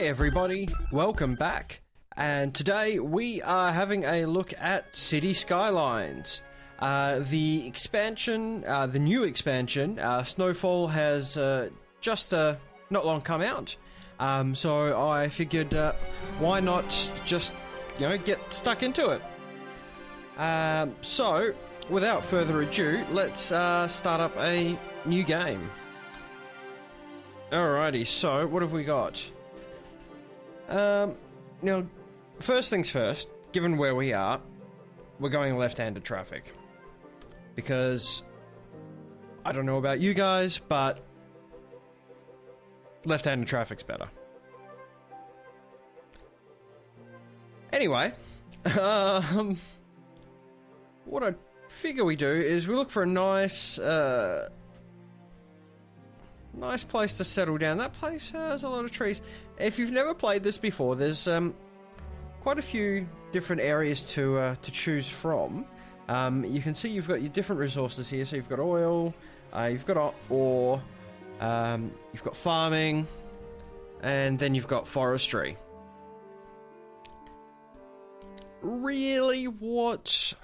Hey everybody, welcome back. And today we are having a look at City Skylines. The expansion, the new expansion, Snowfall has just not long come out. So I figured why not just, get stuck into it. So without further ado, let's start up a new game. Alrighty, so what have we got? Now, first things first, given where we are, we're going left-handed traffic. Because, I don't know about you guys, but left-handed traffic's better. Anyway, what I figure we do is we look for a nice place to settle down. That place has a lot of trees. If you've never played this before, there's quite a few different areas to choose from. You can see you've got your different resources here. So you've got oil, you've got ore, you've got farming, and then you've got forestry. Really, what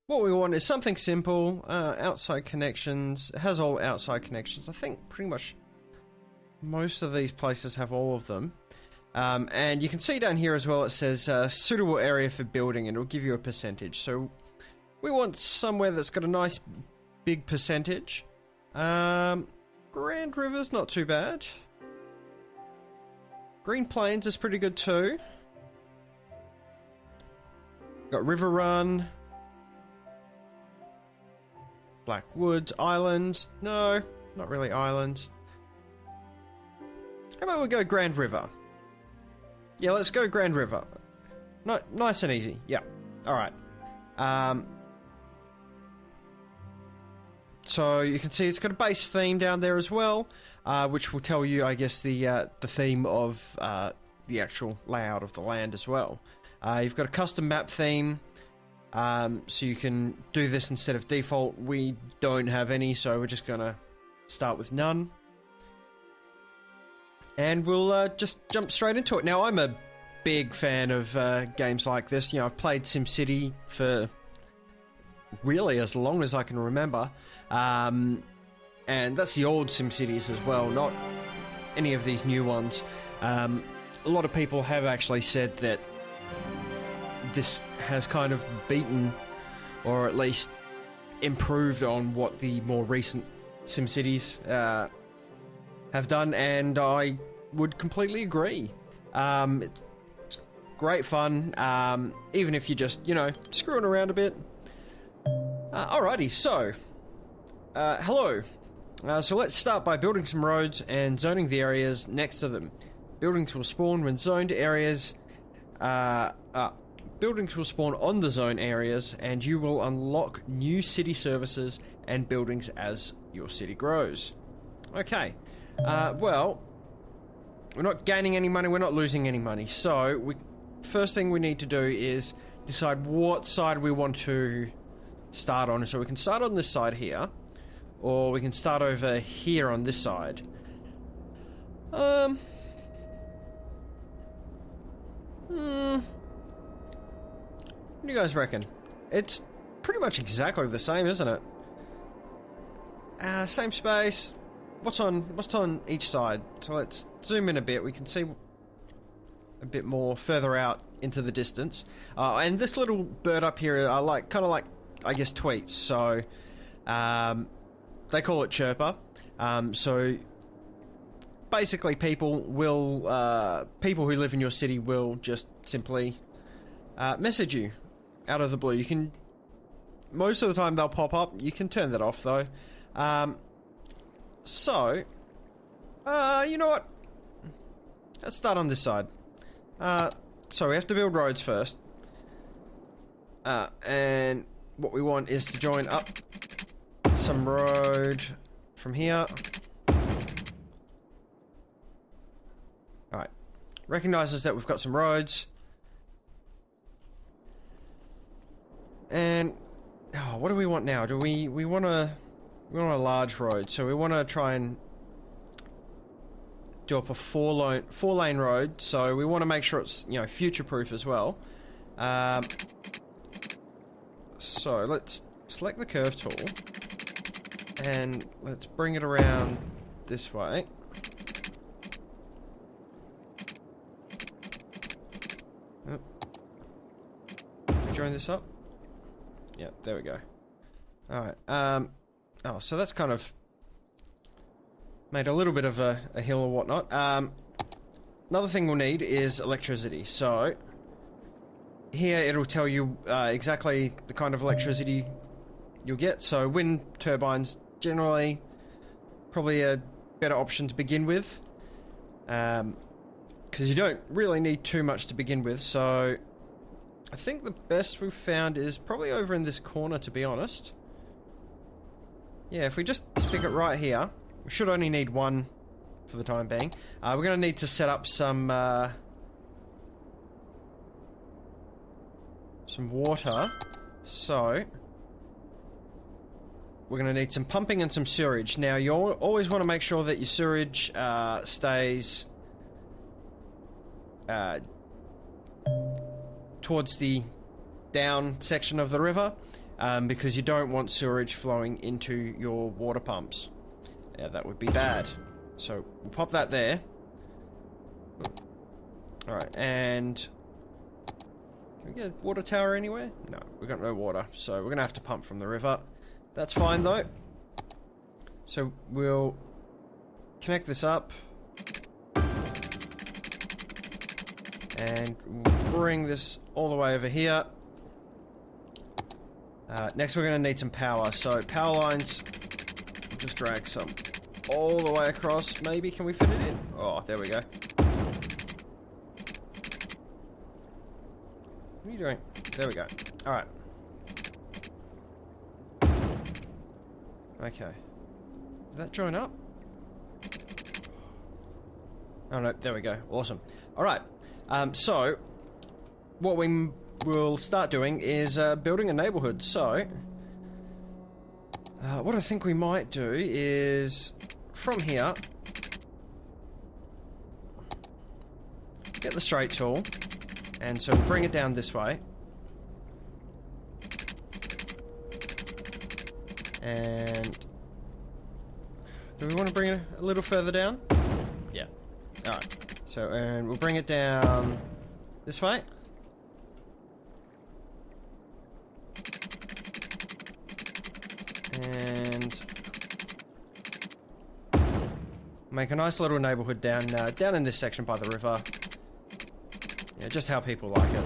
we want is something simple, outside connections. It has all outside connections. I think pretty much most of these places have all of them. And you can see down here as well, it says suitable area for building, and it'll give you a percentage. So we want somewhere that's got a nice big percentage. Grand River's not too bad. Green Plains is pretty good too. Got River Run. Black Woods, Islands. No, not really islands. How about we go Grand River? Yeah, let's go Grand River. Nice and easy. Yeah. Alright. So you can see it's got a base theme down there as well, which will tell you, I guess, the theme of the actual layout of the land as well. You've got a custom map theme. So you can do this instead of default. We don't have any, so we're just gonna start with none. And we'll just jump straight into it. Now, I'm a big fan of games like this. I've played SimCity for really as long as I can remember. And that's the old SimCities as well, not any of these new ones. A lot of people have actually said that this has kind of beaten, or at least improved on, what the more recent SimCities have done, and I would completely agree. It's great fun, even if you're just, screwing around a bit. Alrighty, so, hello. So let's start by building some roads and zoning the areas next to them. Buildings will spawn when zoned areas, buildings will spawn on the zone areas, and you will unlock new city services and buildings as your city grows. Okay, well, we're not gaining any money, we're not losing any money, so first thing we need to do is decide what side we want to start on. So we can start on this side here, or we can start over here on this side. What do you guys reckon? It's pretty much exactly the same, isn't it? Same space. What's on each side? So let's zoom in a bit. We can see a bit more further out into the distance. And this little bird up here are kind of like, I guess, tweets. So they call it chirper. So basically, people who live in your city will just simply message you out of the blue. You can, most of the time they'll pop up. You can turn that off though. So, you know what? Let's start on this side. So we have to build roads first. And what we want is to join up some road from here. Alright. Recognizes that we've got some roads. And what do we want now? Do we want a large road, so we want to try and do up a four lane road, so we want to make sure it's, you know, future proof as well. So let's select the curve tool and let's bring it around this way. Join this up. Yeah, there we go. Alright, oh, so that's kind of made a little bit of a hill or whatnot. Another thing we'll need is electricity. So here it'll tell you exactly the kind of electricity you'll get. So wind turbines generally probably a better option to begin with, because you don't really need too much to begin with. So I think the best we've found is probably over in this corner, to be honest. Yeah, if we just stick it right here, we should only need one for the time being. We're going to need to set up some water. So we're going to need some pumping and some sewerage. Now, you always want to make sure that your sewerage stays towards the down section of the river, because you don't want sewerage flowing into your water pumps. Yeah, that would be bad. So we'll pop that there. Alright, and can we get a water tower anywhere? No, we've got no water, so we're gonna have to pump from the river. That's fine though. So we'll connect this up and we'll bring this all the way over here. Next we're going to need some power, so power lines, we'll just drag some all the way across. Maybe, can we fit it in? Oh, there we go. What are you doing? There we go. Alright. Okay. Did that join up? Oh no, there we go. Awesome. Alright. So, what we will start doing is building a neighborhood. So, what I think we might do is, from here, get the straight tool, and so we'll bring it down this way. And do we want to bring it a little further down? Yeah. Alright. So, and we'll bring it down this way. And make a nice little neighborhood down down in this section by the river. Yeah, just how people like it.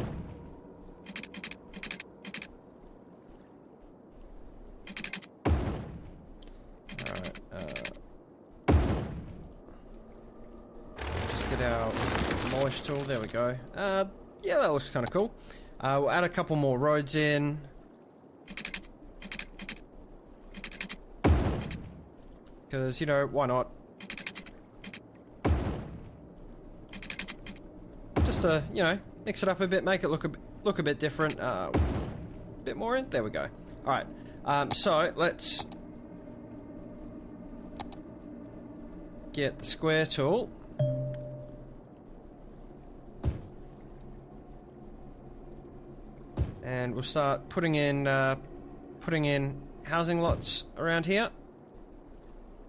Tool, there we go. Yeah, that looks kind of cool. We'll add a couple more roads in. Because, you know, why not? Just to, you know, mix it up a bit, make it look a bit different. A bit more in. There we go. Alright. So, let's get the square tool. And we'll start putting in housing lots around here.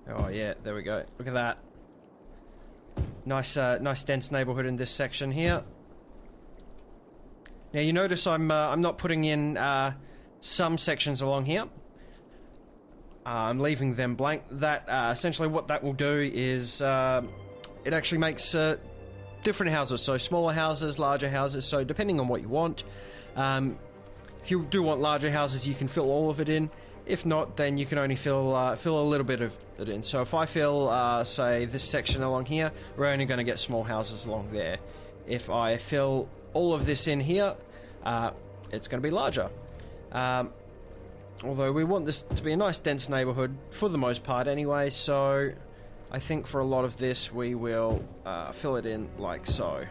Oh yeah, there we go. Look at that. Nice, nice dense neighborhood in this section here. Now you notice I'm not putting in some sections along here. I'm leaving them blank. That essentially what that will do is it actually makes different houses. So smaller houses, larger houses. So depending on what you want. If you do want larger houses, you can fill all of it in. If not, then you can only fill a little bit of it in. So if I fill, say, this section along here, we're only going to get small houses along there. If I fill all of this in here, it's going to be larger. Although we want this to be a nice dense neighborhood for the most part anyway, so I think for a lot of this we will fill it in like so.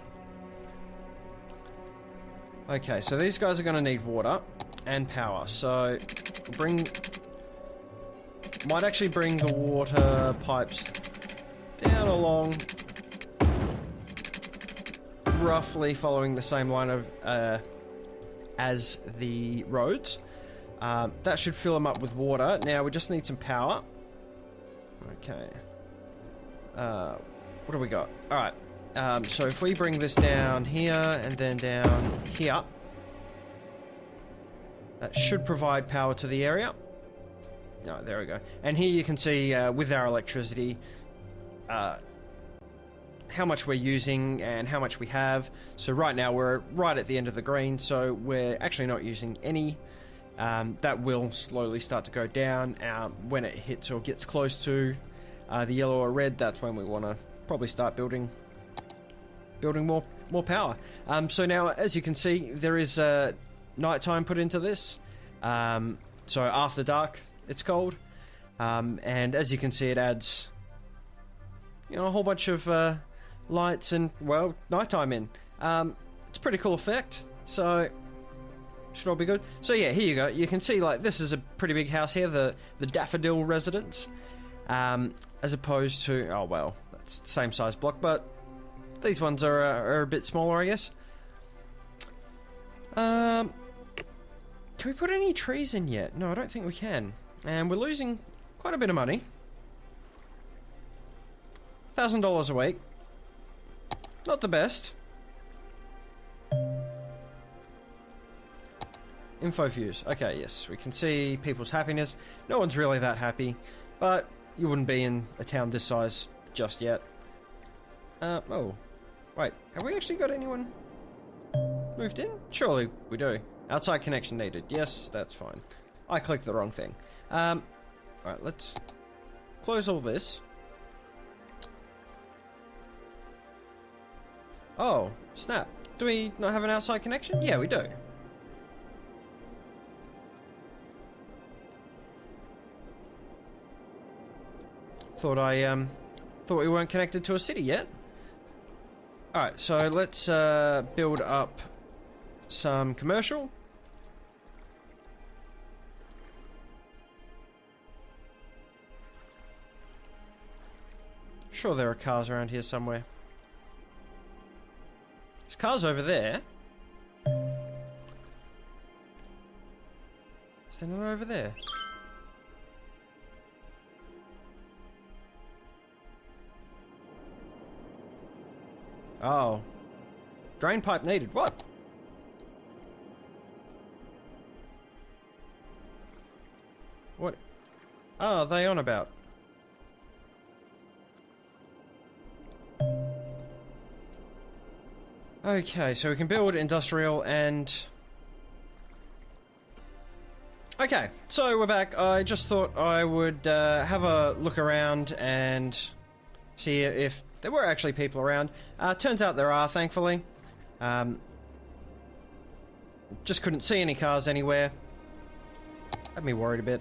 Okay, so these guys are going to need water and power, so might actually bring the water pipes down along roughly following the same line of as the roads. That should fill them up with water. Now we just need some power. Okay. What do we got? Alright. So if we bring this down here and then down here, that should provide power to the area. Oh, there we go. And here you can see with our electricity how much we're using and how much we have. So right now we're right at the end of the green, so we're actually not using any. That will slowly start to go down. When it hits or gets close to the yellow or red, that's when we want to probably start building more power. So now, as you can see, there is nighttime put into this. So after dark, it's called. And as you can see, it adds, you know, a whole bunch of lights and, well, nighttime in. It's a pretty cool effect. So should all be good. So yeah, here you go. You can see, like, this is a pretty big house here, the Daffodil Residence, as opposed to, oh well, that's the same size block, but these ones are a bit smaller, I guess. Can we put any trees in yet? No, I don't think we can. And we're losing quite a bit of money. $1,000 a week. Not the best. Info views. Okay, yes, we can see people's happiness. No one's really that happy, but you wouldn't be in a town this size just yet. Oh, wait, have we actually got anyone moved in? Surely we do. Outside connection needed. Yes, that's fine. I clicked the wrong thing. Alright, let's close all this. Oh, snap. Do we not have an outside connection? Yeah, we do. Thought we weren't connected to a city yet. Alright, so let's build up some commercial. Sure, there are cars around here somewhere. There's cars over there. Is there none over there? Oh. Drain pipe needed. What? What? Oh, are they on about? Okay, so we can build industrial and... Okay, so we're back. I just thought I would have a look around and see if there were actually people around. Turns out there are, thankfully. Just couldn't see any cars anywhere. Had me worried a bit.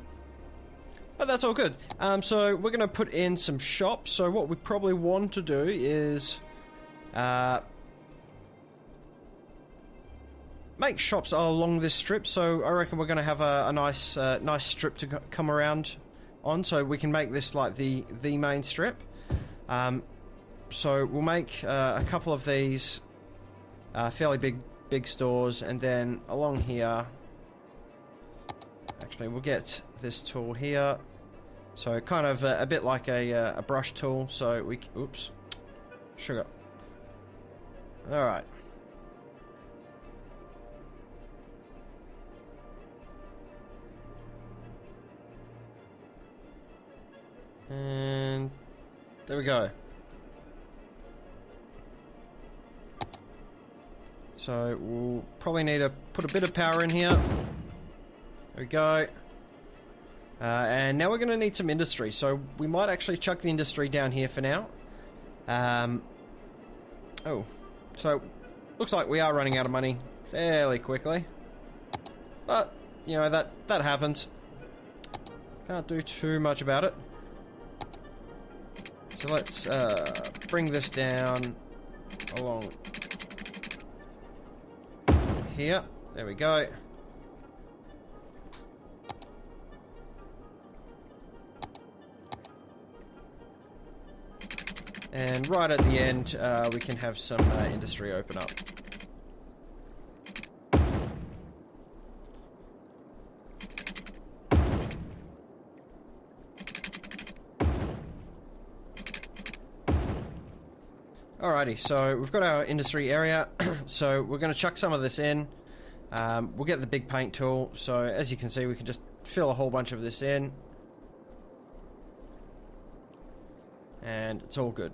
But that's all good. So we're going to put in some shops. So what we probably want to do is... make shops along this strip, so I reckon we're going to have a nice nice strip to come around on, so we can make this like the main strip. So we'll make a couple of these fairly big stores, and then along here, actually we'll get this tool here, so kind of a bit like a brush tool, so we, oops, sugar. Alright. And there we go. So we'll probably need to put a bit of power in here. There we go. And now we're going to need some industry. So we might actually chuck the industry down here for now. Oh, so looks like we are running out of money fairly quickly. But, you know, that happens. Can't do too much about it. So let's bring this down along here. There we go. And right at the end, we can have some industry open up. Alrighty, so we've got our industry area, so we're going to chuck some of this in. We'll get the big paint tool, so as you can see we can just fill a whole bunch of this in. And it's all good.